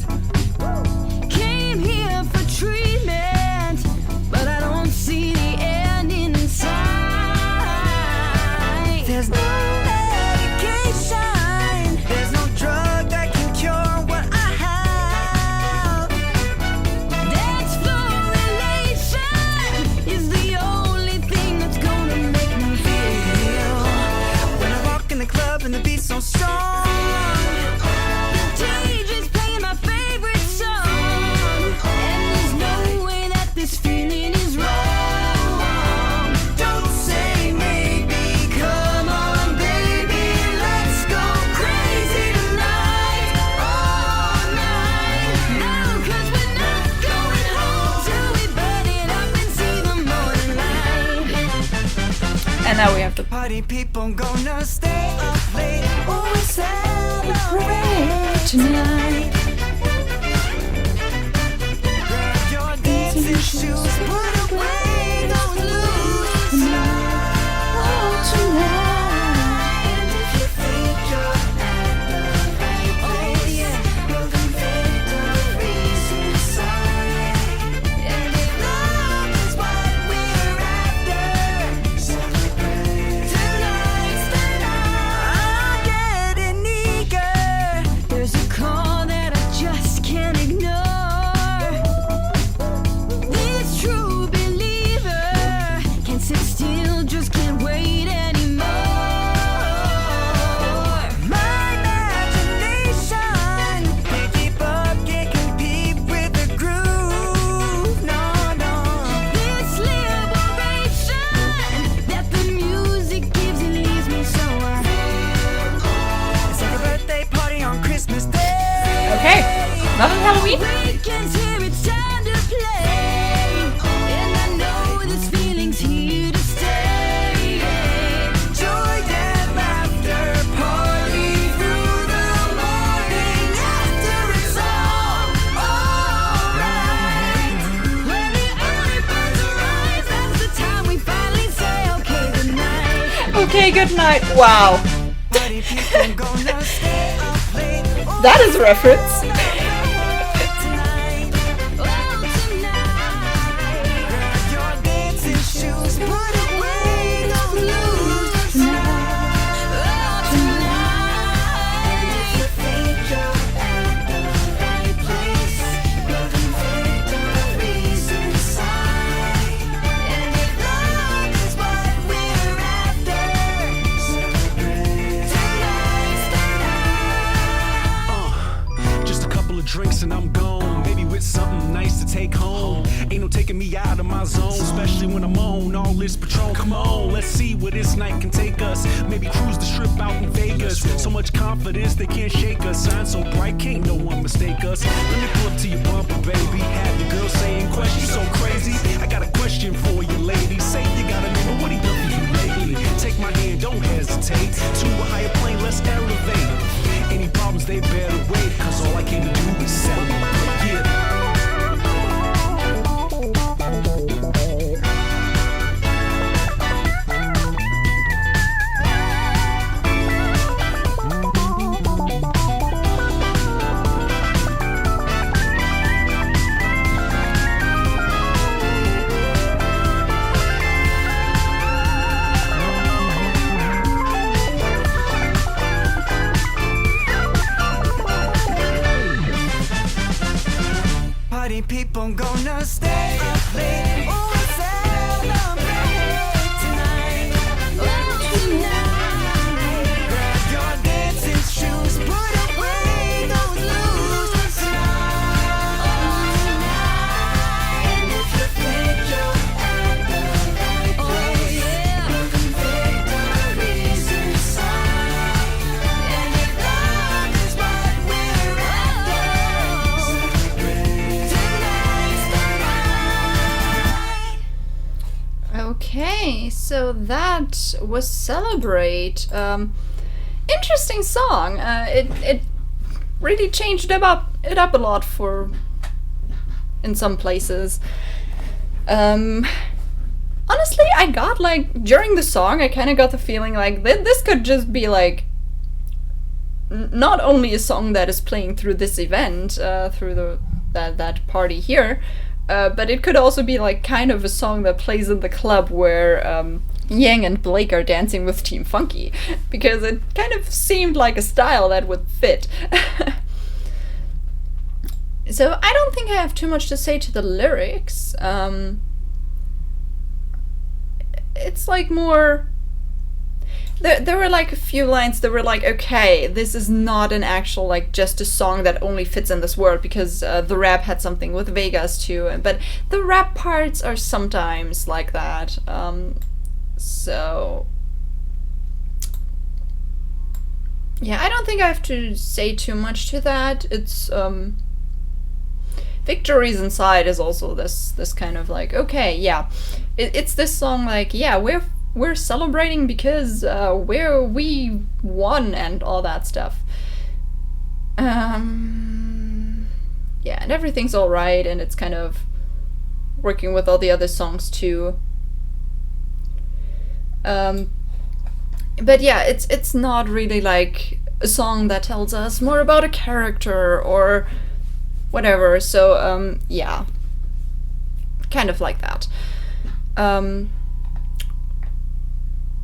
Came here for treatment, but I don't see the end in sight. There's no medication, there's no drug that can cure what I have. That's fluorilation is the only thing that's gonna make me feel. When I walk in the club and the beat's so strong, the DJ's playing my favorite song, and there's no way that this feeling is wrong. Don't say maybe, come on baby, let's go crazy tonight, all night. No, 'cause we're not going home till we burn it up and see the morning light. And now we have the Party people gonna stay up late, oh, we celebrate tonight. Grab your dancing shoes, put away those blues tonight, oh, tonight. And if you think you're at the right place, you'll be victories inside. And if love is what we're after, celebrate tonight's the night. I'm getting eager. There's a call that I just can't ignore. This true believer can't sit still, just can't wait anymore. My imagination can't keep up, can't compete with the groove. No, no. This liberation that the music gives, it leaves me so it's like a birthday party on Christmas Day. Okay, not on Halloween. Weekends here, it's time to play, and I know this feeling's here to stay. Joy and laughter, party through the morning after it's all right. When the early birds arise, that's the time we finally say, okay, good night. Okay, good night. Wow, Party people gonna stay up late. that is a reference. Tonight, oh, tonight. Grab your dancing shoes, put away those blues tonight, oh, tonight. And if you think you're at the right place, you'll be victories inside. And if love is what we're after, celebrate tonight's the night. Just a couple of drinks and I'm gone. Maybe with something nice to take home. Ain't no taking me out of my zone, especially when I'm on all this Patron. Come on, let's see where this night can take us. Maybe cruise the strip out in Vegas. So much confidence they can't shake us. Sign so bright, can't no one mistake us. Let me pull up to your bumper, baby. Have the girl saying questions so crazy. I got a question for you, lady. Say you got a name, what he done for you lately? Take my hand, don't hesitate. To a higher plane, let's elevate. Any problems, they better wait. Cause all I came to do is celebrate. Yeah. Party people gonna stay up late. Oh, we celebrate tonight, oh, tonight. Grab your dancing shoes, put away those blues tonight, oh, tonight. And if you think you're at the right place, you'll be victories inside. so that was Celebrate. Interesting song. It really changed it up a lot in some places. Honestly, I got like during the song, I kind of got the feeling like this could just be like not only a song that is playing through this event, through that party here, but it could also be like kind of a song that plays in the club where Yang and Blake are dancing with Team Funky, because it kind of seemed like a style that would fit. So I don't think I have too much to say to the lyrics. It's like more... There were like a few lines that were like, okay, this is not an actual, like, just a song that only fits in this world, because the rap had something with Vegas too, but the rap parts are sometimes like that. So... yeah, I don't think I have to say too much to that. It's, Victories Inside is also this kind of like, okay, yeah, it's this song like, yeah, we're celebrating because we won and all that stuff. Yeah, and everything's all right, and it's kind of working with all the other songs too. But yeah, it's not really like a song that tells us more about a character or whatever, so yeah, kind of like that.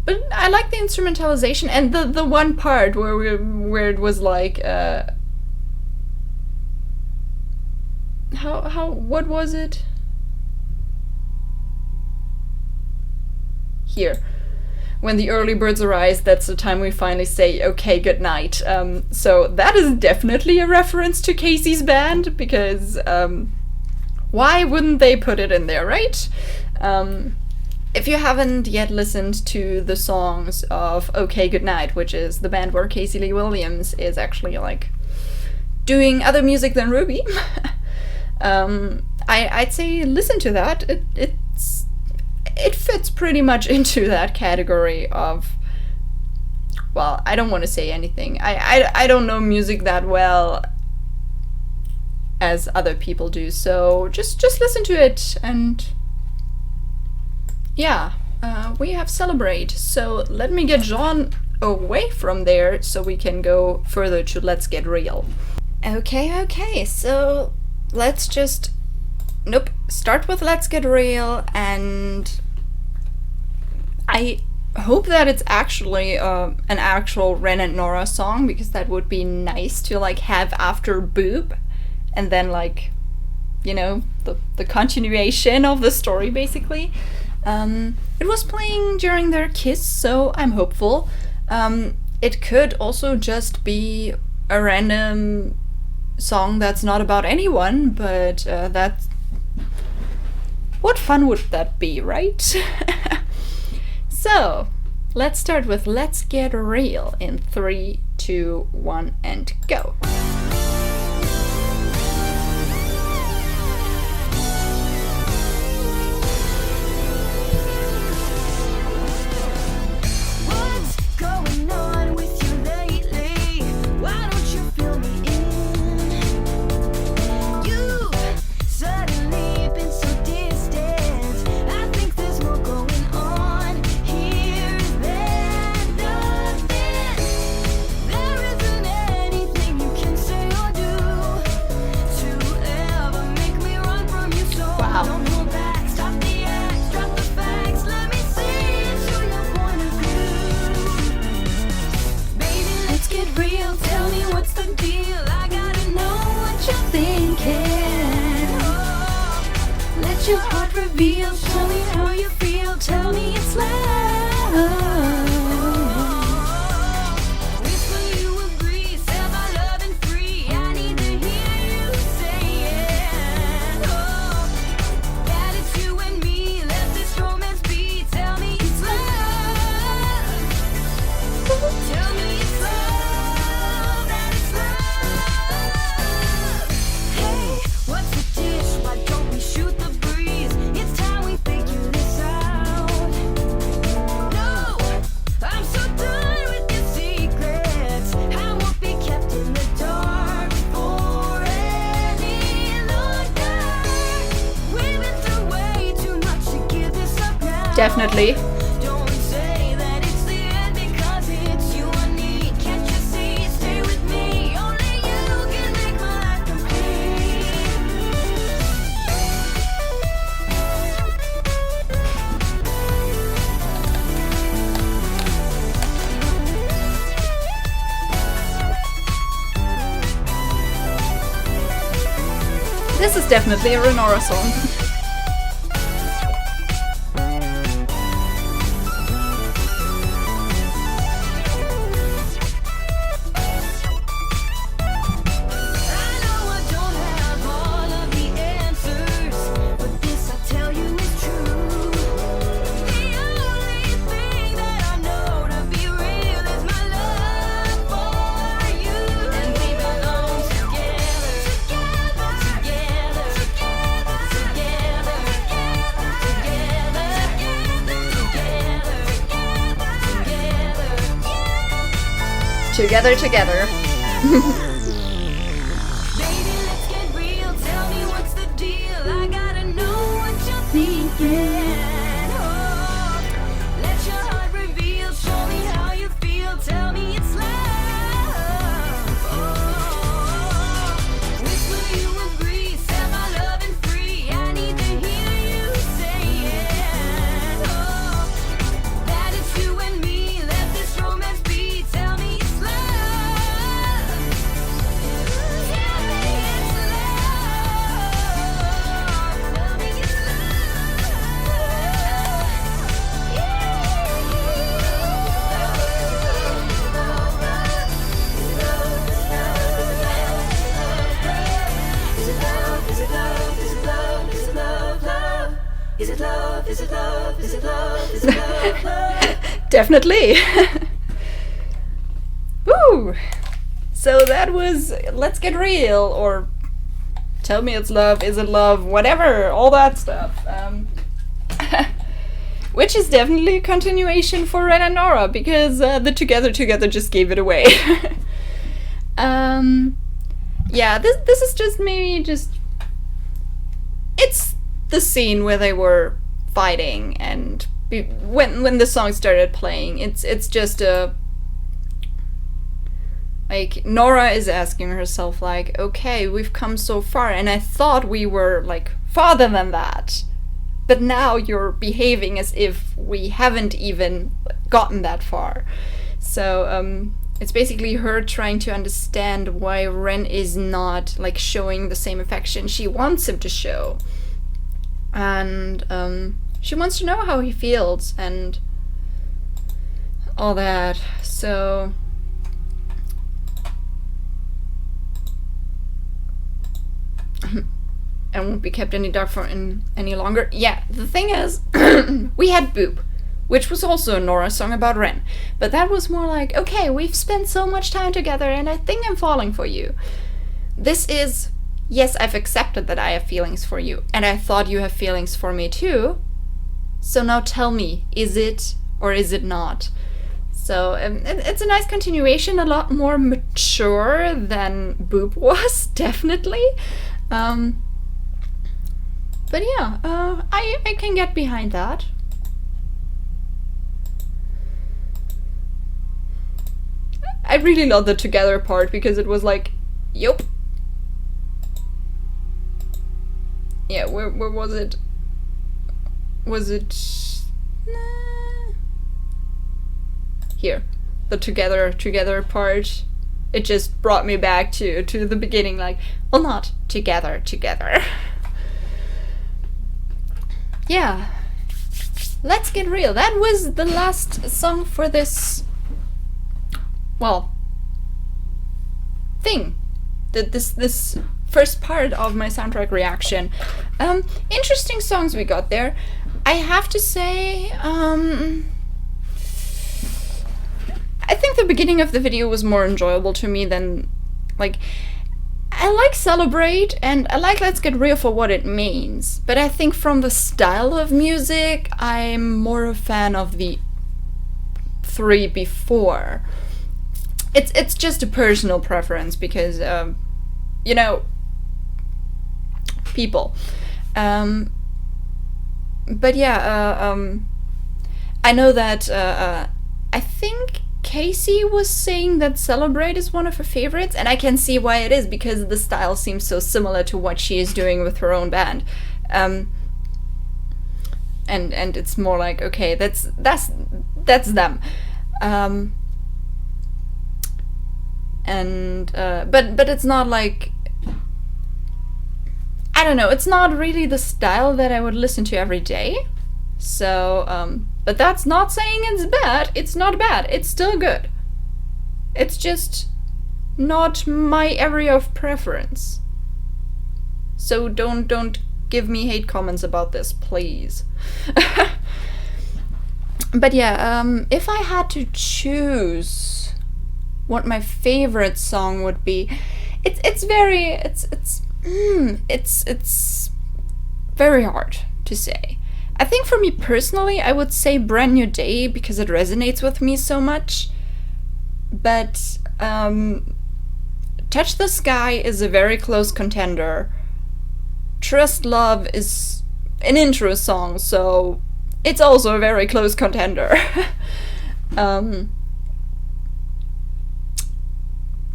But I like the instrumentalization and the one part where it was like what was it? Here. When the early birds arise, that's the time we finally say, okay, good night. So that is definitely a reference to Casey's band, because why wouldn't they put it in there, right? If you haven't yet listened to the songs of Okay Goodnight, which is the band where Casey Lee Williams is actually like doing other music than RWBY, I'd say listen to that. It fits pretty much into that category of, well, I don't want to say anything. I don't know music that well as other people do, so just listen to it, and yeah, we have Celebrate. So let me get John away from there so we can go further to Let's Get Real. Okay, so let's just start with Let's Get Real, and I hope that it's actually an actual Ren and Nora song, because that would be nice to like have after Boob, and then like, you know, the continuation of the story basically. It was playing during their kiss, so I'm hopeful. It could also just be a random song that's not about anyone, but that's... what fun would that be, right? So, let's start with Let's Get Real in 3, 2, 1, and go. Your heart reveal, tell me how you feel, tell me it's love. Whisper you agree, set my love and free. I need to hear you say it. Oh, that it's you and me, let this romance be. Tell me it's love. Tell me it's love, that it's love. Hey, what's the dish? Why don't we shoot the breeze? It's time we figure this out. Definitely. Don't say that it's the end because it's you I need. Can't you see? Stay with me. Only you can make my life complete. This is definitely a Renora song. I know I don't have all of the answers, but this I tell you is true. The only thing that I know to be real is my love for you. And we belong together, together, together, together, together, together, Together. Baby, let's get real. Tell me what's the deal. I gotta know what you're thinking. Oh, let your heart reveal. Show me how you feel. Tell me it's love. Oh, whisper you agree. Set my loving free. I need to hear you say it. Oh, that it's you and me. Let this romance be. Tell me it's love. Tell me it's love. Tell me it's love. Is it love? Is it love? Is it love? Love? Is it love? Is it love? Is it love? Is it love? Love? Definitely. Woo! So that was Let's Get Real, or Tell Me It's Love, Is It Love, whatever, all that stuff. Which is definitely a continuation for Ren and Nora, because the Together just gave it away. Yeah, this is just maybe just... It's the scene where they were fighting, and when the song started playing, it's just a... Like, Nora is asking herself, like, okay, we've come so far, and I thought we were, like, farther than that. But now you're behaving as if we haven't even gotten that far. So, it's basically her trying to understand why Ren is not, like, showing the same affection she wants him to show. And, she wants to know how he feels, and all that. So... and won't be kept any dark for any longer. Yeah, the thing is, we had Boop, which was also a Nora song about Ren, but that was more like, okay, we've spent so much time together and I think I'm falling for you. This is, yes, I've accepted that I have feelings for you, and I thought you have feelings for me too, so now tell me, is it or is it not? So it's a nice continuation, a lot more mature than Boop was, definitely. But yeah, I can get behind that. I really love the together part because it was like, yup. Yeah, where was it? Was it... Nah. Here, the together part. It just brought me back to the beginning, like, well, not together. Yeah, Let's Get Real. That was the last song for this, well, thing. This first part of my soundtrack reaction. Interesting songs we got there. I have to say, I think the beginning of the video was more enjoyable to me than, like, I like Celebrate and I like Let's Get Real for what it means, but I think from the style of music, I'm more a fan of the three before. It's just a personal preference because, you know, people. But yeah, I know that I think Casey was saying that Celebrate is one of her favorites, and I can see why it is, because the style seems so similar to what she is doing with her own band. And it's more like, okay, that's them. But it's not like, I don't know, it's not really the style that I would listen to every day. So, but that's not saying it's bad. It's not bad. It's still good. It's just not my area of preference. So don't give me hate comments about this, please. But yeah, if I had to choose what my favorite song would be, it's very hard to say. I think for me personally, I would say Brand New Day, because it resonates with me so much. But Touch the Sky is a very close contender. Trust Love is an intro song, so it's also a very close contender.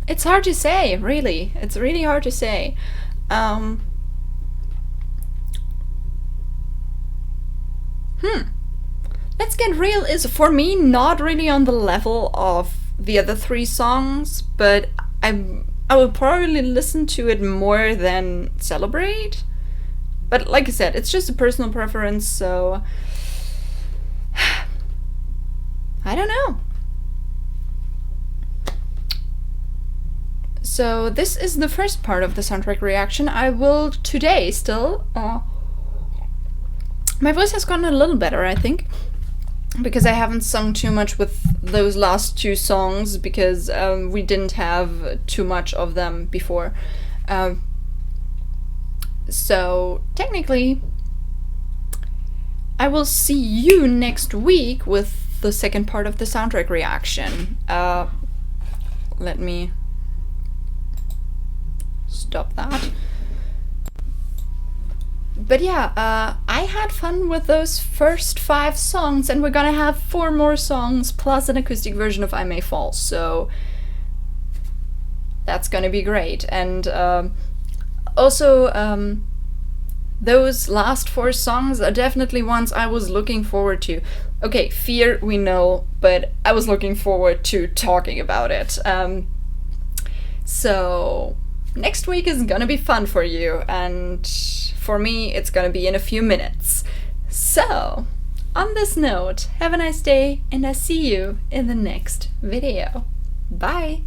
It's hard to say, really. It's really hard to say. Let's Get Real is, for me, not really on the level of the other three songs, but I will probably listen to it more than Celebrate. But like I said, it's just a personal preference, so I don't know. So this is the first part of the soundtrack reaction. I will today still... my voice has gotten a little better, I think, because I haven't sung too much with those last two songs, because we didn't have too much of them before. So technically, I will see you next week with the second part of the soundtrack reaction. Let me stop that. But yeah, I had fun with those first 5 songs, and we're gonna have 4 more songs plus an acoustic version of I May Fall, so that's gonna be great. And also, those last 4 songs are definitely ones I was looking forward to. Okay, Fear, we know, but I was looking forward to talking about it. So next week is gonna be fun for you, and for me, it's gonna be in a few minutes. So, on this note, have a nice day, and I'll see you in the next video. Bye!